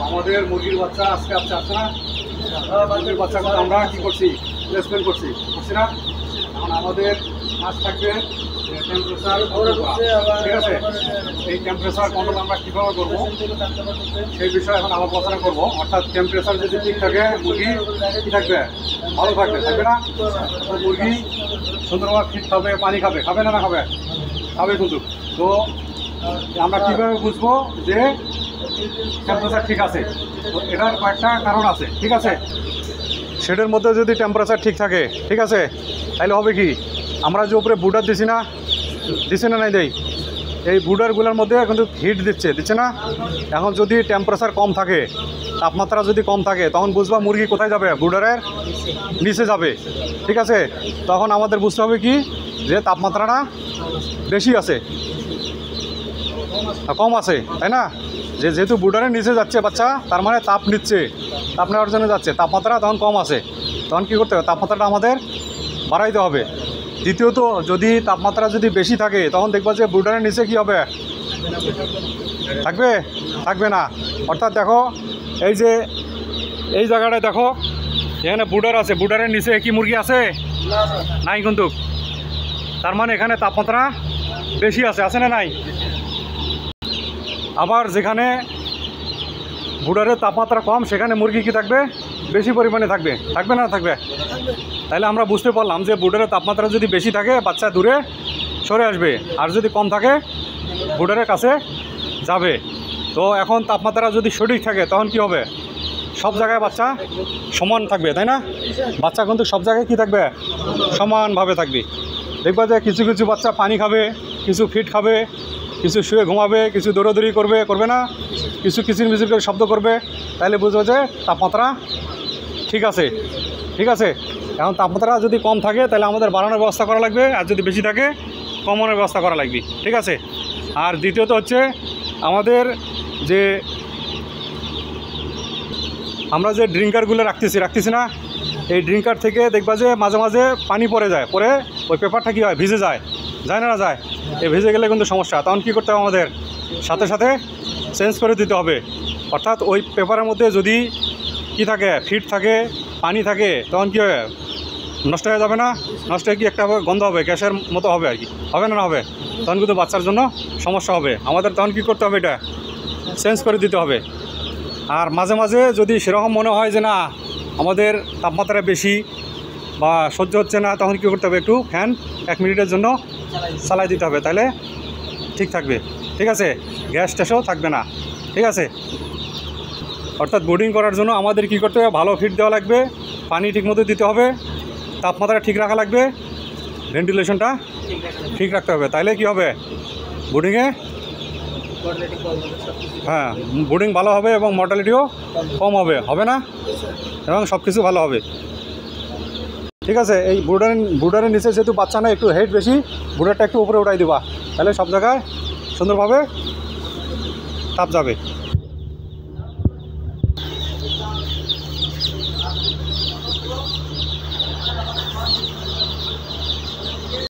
আমাদের মুরগির বাচ্চা আজকে আসছে না, মুরগির বাচ্চাগুলো আমরা কী করছি, প্লেসমেন্ট করছি না। এখন আমাদের কাজ থাকবে টেম্পারেচার কন্ট্রোল করা, ঠিক আছে। এই টেম্পারেচার কন্ট্রোল আমরা কীভাবে করবো সেই বিষয়ে এখন আলোচনা করবো। অর্থাৎ টেম্পারেচার যদি ঠিক থাকে মুরগি কী থাকবে, ভালো থাকবে, থাকবে না। মুরগি সুন্দরভাবে ফিট খাবে, পানি খাবে, খাবে না, না খাবে, খাবে কিন্তু। তো আমরা কীভাবে বুঝবো যে টেম্পারেচার ঠিক আছে? তো এটার কয়েকটা কারণ আছে, ঠিক আছে। শেডের মধ্যে যদি টেম্পারেচার ঠিক থাকে, ঠিক আছে, তাহলে হবে কি, আমরা যে উপরে বুডার দিছি না নাই দেই, এই বুডারগুলোর মধ্যে কিন্তু হিট দিচ্ছে না। এখন যদি টেম্পারেচার কম থাকে, তাপমাত্রা যদি কম থাকে, তখন বুঝবা মুরগি কোথায় যাবে, বুডারের নিচে যাবে, ঠিক আছে। তখন আমাদের বুঝতে হবে কি, যে তাপমাত্রাটা বেশি আছে, কম আছে, তাই না। যেহেতু বুডারের নিচে যাচ্ছে বাচ্চা, তার মানে তাপ নিচ্ছে, তাপ নেওয়ার জন্য যাচ্ছে, তাপমাত্রা তখন কম আছে। তখন কী করতে হবে, তাপমাত্রাটা আমাদের বাড়াইতে হবে। দ্বিতীয়ত, যদি তাপমাত্রা যদি বেশি থাকে, তখন দেখবা যে বুডারের নিচে কী হবে, থাকবে না। অর্থাৎ দেখো, এই যে এই জায়গাটায় দেখো, এখানে বুডার আছে, বুডারের নিচে কি মুরগি আছে, নাই কিন্তু। তার মানে এখানে তাপমাত্রা বেশি আছে না নাই। আবার যেখানে বুডারের তাপমাত্রা কম, সেখানে মুরগি কি থাকবে, বেশি পরিমাণে থাকবে না, থাকবে। তাহলে আমরা বুঝতে পারলাম যে বুডারের তাপমাত্রা যদি বেশি থাকে, বাচ্চা দূরে সরে আসবে, আর যদি কম থাকে বুডারের কাছে যাবে। তো এখন তাপমাত্রা যদি সঠিক থাকে, তখন কি হবে, সব জায়গায় বাচ্চা সমান থাকবে, তাই না। বাচ্চা কিন্তু সব জায়গায় কি থাকবে, সমানভাবে থাকবে। দেখবা যে কিছু কিছু বাচ্চা পানি খাবে, কিছু ফিট খাবে, কিছু শুয়ে ঘুমাবে, কিছু দৌড়াদৌড়ি করবে না, কিছু কিচির মিচির করে শব্দ করবে। তাহলে বুঝবো যে তাপমাত্রা ঠিক আছে। এখন তাপমাত্রা যদি কম থাকে, তাহলে আমাদের বাড়ানোর ব্যবস্থা করা লাগবে, আর যদি বেশি থাকে কমানোর ব্যবস্থা করা লাগবে, ঠিক আছে। আর দ্বিতীয়ত হচ্ছে, আমাদের যে আমরা যে ড্রিঙ্কারগুলো রাখতেছি না, এই ড্রিঙ্কার থেকে দেখবা যে মাঝে মাঝে পানি পড়ে ওই পেপারটা কী হয়, ভিজে যায় না যায়। এই ভিজে গেলে কিন্তু সমস্যা। তখন কী করতে হবে, আমাদের সাথে সাথে চেঞ্জ করে দিতে হবে। অর্থাৎ ওই পেপারের মধ্যে যদি কি থাকে, ফিট থাকে, পানি থাকে, তখন কী হবে, নষ্ট হয়ে যাবে না। নষ্ট হয়ে কি একটা গন্ধ হবে, গ্যাসের মতো হবে আর কি, হবে না হবে। তখন কিন্তু বাচ্চার জন্য সমস্যা হবে। আমাদের তখন কী করতে হবে, এটা চেঞ্জ করে দিতে হবে। আর মাঝে মাঝে যদি সেরকম মনে হয় যে না, আমাদের তাপমাত্রা বেশি বা সহ্য হচ্ছে না, তখন কী করতে হবে, একটু ফ্যান 1 মিনিটের জন্য চালাই দিতে হবে, তাহলে ঠিক থাকবে, ঠিক আছে। গ্যাস ট্যাসও থাকবে না, ঠিক আছে। অর্থাৎ বোর্ডিং করার জন্য আমাদের কী করতে হবে, ভালো ফিট দেওয়া লাগবে, পানি ঠিকমতো দিতে হবে, তাপমাত্রা ঠিক রাখা লাগবে, ভেন্টিলেশনটা ঠিক রাখতে হবে। তাইলে কি হবে, বোর্ডিংয়ে বোর্ডিং ভালো হবে এবং মর্টালিটিও কম হবে না, এবং সব কিছু ভালো হবে, ঠিক আছে। এই বুডারের নিচে যেহেতু বাচ্চা না, একটু হেড বেশি, বুডারটা একটু উপরে উঠাই দিবা, তাহলে সব জায়গায় সুন্দরভাবে তাপ যাবে।